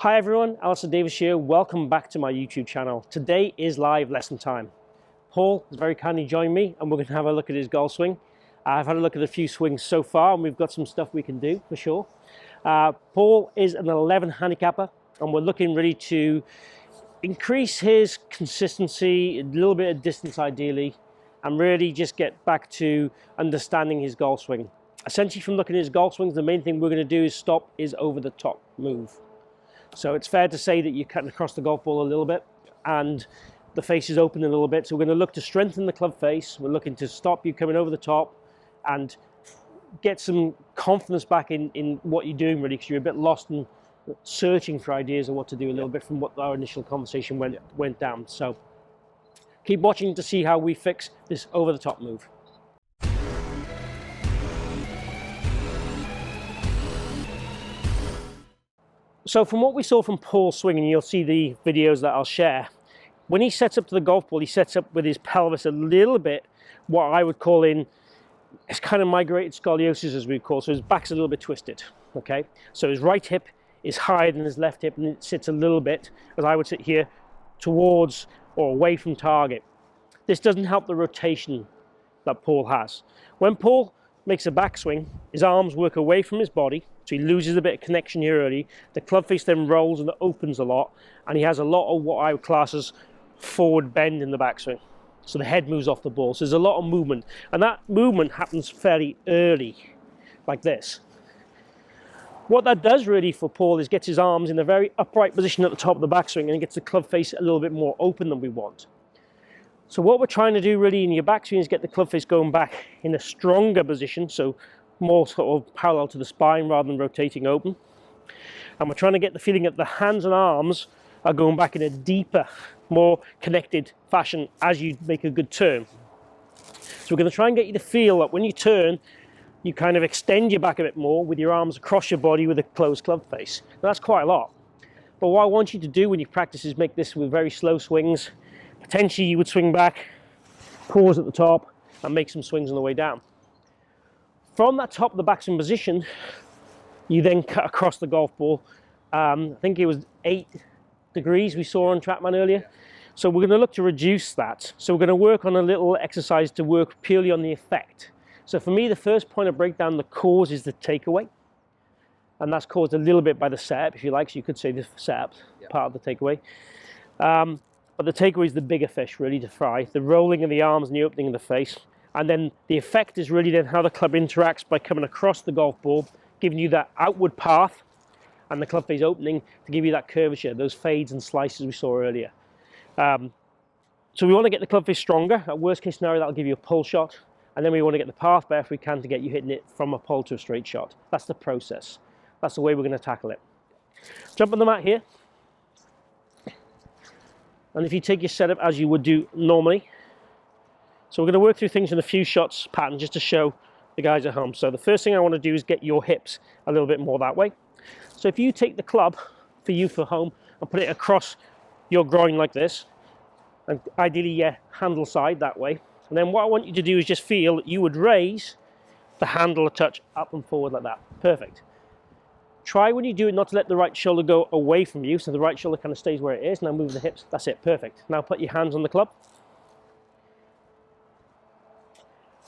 Hi everyone, Alistair Davies here. Welcome back to my YouTube channel. Today is live lesson time. Paul has very kindly joined me and we're going to have a look at his golf swing. I've had a look at a few swings so far and we've got some stuff we can do for sure. Paul is an 11 handicapper and we're looking really to increase his consistency, a little bit of distance ideally, and really just get back to understanding his golf swing. Essentially from looking at his golf swings, the main thing we're going to do is stop his over the top move. So it's fair to say that you're cutting across the golf ball a little bit and the face is open a little bit. So we're going to look to strengthen the club face. We're looking to stop you coming over the top and get some confidence back in what you're doing really, because you're a bit lost and searching for ideas of what to do a little bit from what our initial conversation went down. So keep watching to see how we fix this over the top move. So from what we saw from Paul's swing, and you'll see the videos that I'll share, when he sets up to the golf ball, he sets up with his pelvis a little bit, what I would call it's kind of migrated scoliosis as we call, so his back's a little bit twisted, okay? So his right hip is higher than his left hip and it sits a little bit, as I would sit here, towards or away from target. This doesn't help the rotation that Paul has. When Paul makes a backswing, his arms work away from his body, so he loses a bit of connection here early. The club face then rolls and opens a lot, and he has a lot of what I would class as forward bend in the backswing. So the head moves off the ball, so there's a lot of movement, and that movement happens fairly early, like this. What that does really for Paul is gets his arms in a very upright position at the top of the backswing, and it gets the club face a little bit more open than we want. So what we're trying to do really in your backswing is get the club face going back in a stronger position, so more sort of parallel to the spine rather than rotating open. And we're trying to get the feeling that the hands and arms are going back in a deeper, more connected fashion as you make a good turn. So we're going to try and get you to feel that when you turn, you kind of extend your back a bit more with your arms across your body with a closed club face. Now that's quite a lot. But what I want you to do when you practice is make this with very slow swings. Potentially you would swing back, pause at the top, and make some swings on the way down. From that top of the backswing position, you then cut across the golf ball. I think it was 8 degrees we saw on TrackMan earlier. So we're going to look to reduce that. So we're going to work on a little exercise to work purely on the effect. So for me, the first point of breakdown, the cause is the takeaway. And that's caused a little bit by the setup, if you like. So you could say the setup, part of the takeaway. But the takeaway is the bigger fish, really, to fry. The rolling of the arms and the opening of the face. And then the effect is really then how the club interacts by coming across the golf ball, giving you that outward path and the club face opening to give you that curvature, those fades and slices we saw earlier. So we want to get the club face stronger. At worst case scenario, that'll give you a pull shot. And then we want to get the path better if we can to get you hitting it from a pull to a straight shot. That's the process. That's the way we're going to tackle it. Jump on the mat here. And if you take your setup as you would do normally. So we're going to work through things in a few shots pattern just to show the guys at home. So the first thing I want to do is get your hips a little bit more that way. So if you take the club for home and put it across your groin like this, and ideally your handle side that way, and then what I want you to do is just feel that you would raise the handle a touch up and forward like that. Perfect. Try when you do it not to let the right shoulder go away from you, so the right shoulder kind of stays where it is. Now move the hips. That's it. Perfect. Now put your hands on the club.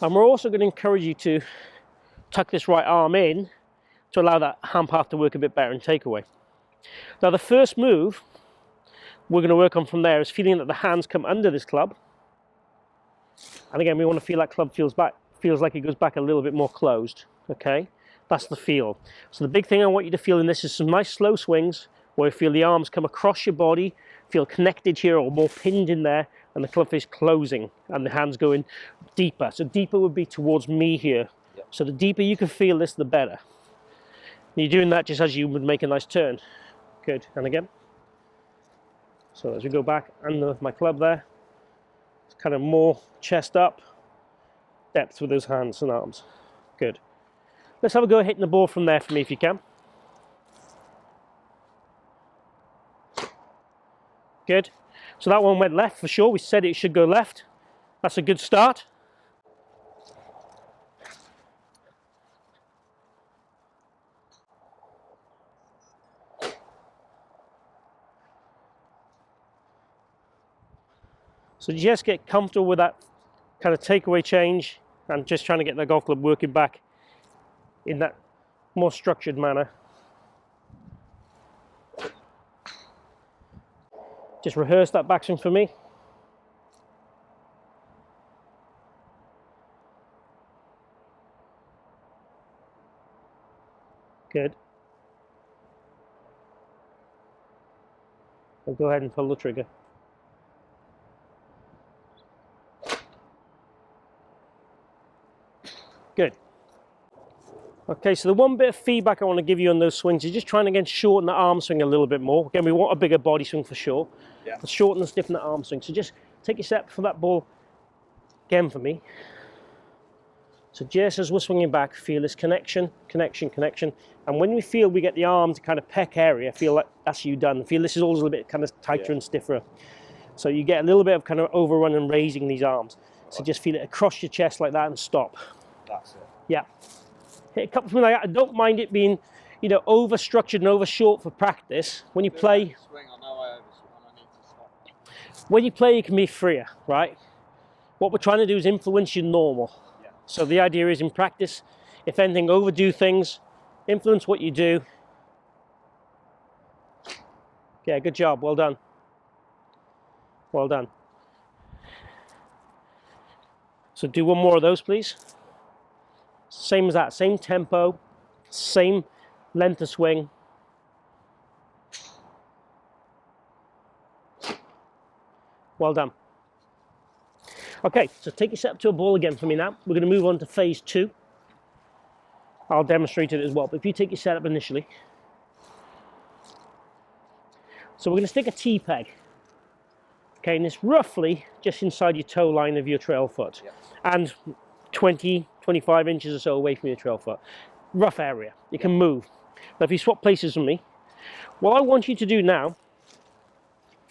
And we're also going to encourage you to tuck this right arm in to allow that hand path to work a bit better in takeaway. Now the first move we're going to work on from there is feeling that the hands come under this club. And again, we want to feel that club feels like it goes back a little bit more closed. Okay, that's the feel. So the big thing I want you to feel in this is some nice slow swings where you feel the arms come across your body, feel connected here or more pinned in there, and the club face closing and the hands going deeper. So deeper would be towards me here. Yep. So the deeper you can feel this, the better. And you're doing that just as you would make a nice turn. Good. And again. So as we go back under my club there, it's kind of more chest up, depth with those hands and arms. Good. Let's have a go at hitting the ball from there for me if you can. Good. So that one went left for sure. We said it should go left. That's a good start. So just get comfortable with that kind of takeaway change and just trying to get the golf club working back in that more structured manner. Just rehearse that backswing for me. Good. And go ahead and pull the trigger. Good. Okay, so the one bit of feedback I want to give you on those swings is just trying to again shorten the arm swing a little bit more. Again, we want a bigger body swing for sure. Yeah. But shorten and stiffen the arm swing. So just take your step for that ball again for me. So just as we're swinging back, feel this connection, connection, connection. And when we feel we get the arm to kind of peck area, feel like that's you done. Feel this is all a little bit kind of tighter and stiffer. So you get a little bit of kind of overrun and raising these arms. So just feel it across your chest like that and stop. That's it. Yeah. Hit a couple from like that. I don't mind it being, you know, over structured and over short for practice. When you play, swing, I know I overswing, I need to stop. When you play, you can be freer, right? What we're trying to do is influence your normal. Yeah. So the idea is in practice, if anything, overdo things, influence what you do. Yeah, good job. Well done. Well done. So do one more of those, please. Same as that, same tempo, same length of swing. Well done. Okay, so take your step to a ball again for me now. We're going to move on to phase 2. I'll demonstrate it as well, but if you take your setup initially. So we're going to stick a T-peg. Okay, and it's roughly just inside your toe line of your trail foot. Yeah. And 20, 25 inches or so away from your trail foot. Rough area. You can move. Now if you swap places with me, what I want you to do now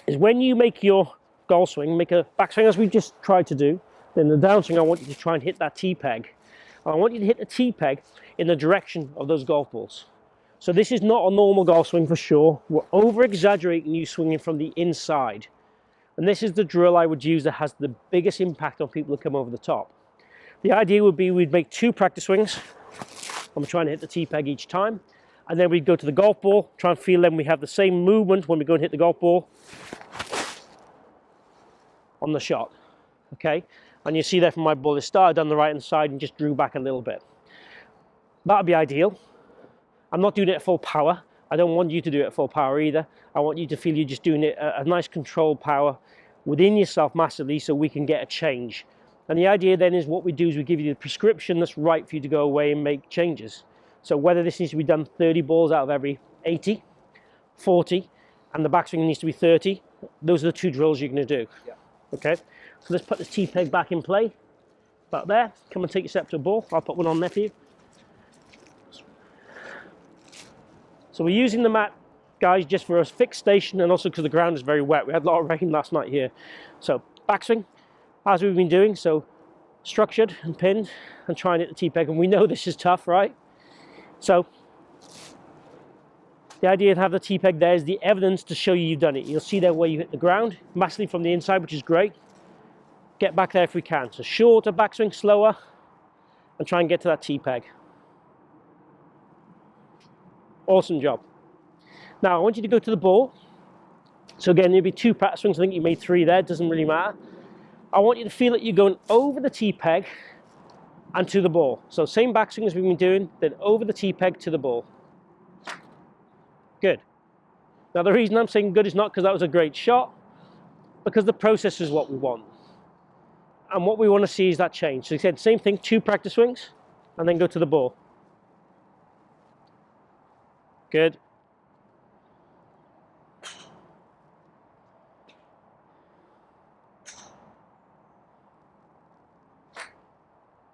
is when you make your golf swing, make a backswing as we just tried to do, then the downswing I want you to try and hit that T-peg. I want you to hit the T-peg in the direction of those golf balls. So this is not a normal golf swing for sure. We're over-exaggerating you swinging from the inside. And this is the drill I would use that has the biggest impact on people who come over the top. The idea would be we'd make 2 practice swings. I'm trying to hit the T-peg each time. And then we'd go to the golf ball, try and feel then we have the same movement when we go and hit the golf ball on the shot. Okay? And you see there from my ball, it started on the right-hand side and just drew back a little bit. That would be ideal. I'm not doing it at full power. I don't want you to do it at full power either. I want you to feel you're just doing it at a nice controlled power within yourself massively so we can get a change. And the idea then is what we do is we give you the prescription that's right for you to go away and make changes. So whether this needs to be done 30 balls out of every 80, 40, and the backswing needs to be 30, those are the 2 drills you're going to do. Yeah. Okay, so let's put the T-peg back in play. About there. Come and take your step to a ball. I'll put one on there for you. So we're using the mat, guys, just for a fixed station and also because the ground is very wet. We had a lot of rain last night here. So backswing, as we've been doing, so structured and pinned and trying to hit the T-peg. And we know this is tough, right? So the idea to have the T-peg there is the evidence to show you've done it. You'll see there where you hit the ground, massively from the inside, which is great. Get back there if we can. So shorter backswing, slower, and try and get to that T-peg. Awesome job. Now I want you to go to the ball. So again, there'll be 2 practice swings. I think you made 3 there. It doesn't really matter. I want you to feel that you're going over the T-peg and to the ball. So same backswing as we've been doing, then over the T-peg to the ball. Good. Now the reason I'm saying good is not because that was a great shot, because the process is what we want. And what we want to see is that change. So again, same thing, 2 practice swings, and then go to the ball. Good.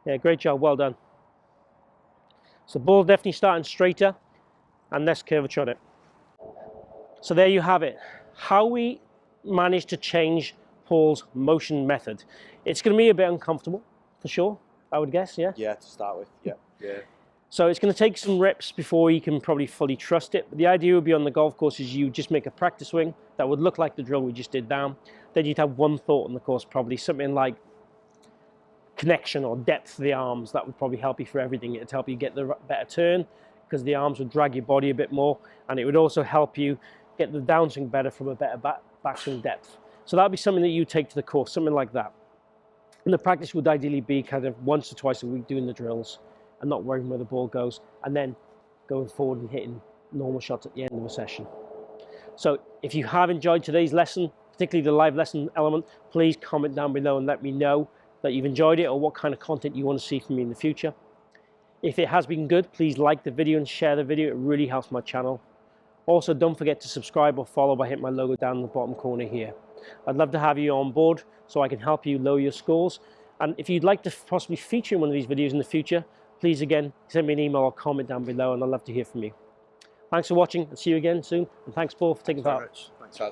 Yeah, great job, well done. So the ball definitely starting straighter and less curvature on it. So there you have it. How we managed to change Paul's motion method. It's going to be a bit uncomfortable, for sure, I would guess, yeah? Yeah, to start with, yeah. So it's going to take some reps before you can probably fully trust it. But the idea would be on the golf course is you just make a practice swing that would look like the drill we just did down. Then you'd have one thought on the course, probably something like connection or depth of the arms. That would probably help you for everything. It'd help you get the better turn because the arms would drag your body a bit more, and it would also help you get the downswing better from a better backswing depth. So that would be something that you take to the course, something like that. And the practice would ideally be kind of once or twice a week doing the drills and not worrying where the ball goes, and then going forward and hitting normal shots at the end of a session. So if you have enjoyed today's lesson, particularly the live lesson element, please comment down below and let me know that you've enjoyed it or what kind of content you want to see from me in the future. If it has been good, please like the video and share the video. It really helps my channel. Also, don't forget to subscribe or follow by hitting my logo down in the bottom corner here. I'd love to have you on board so I can help you lower your scores. And if you'd like to possibly feature in one of these videos in the future, please again send me an email or comment down below, and I'd love to hear from you. Thanks for watching, and see you again soon. And thanks, Paul, for taking part.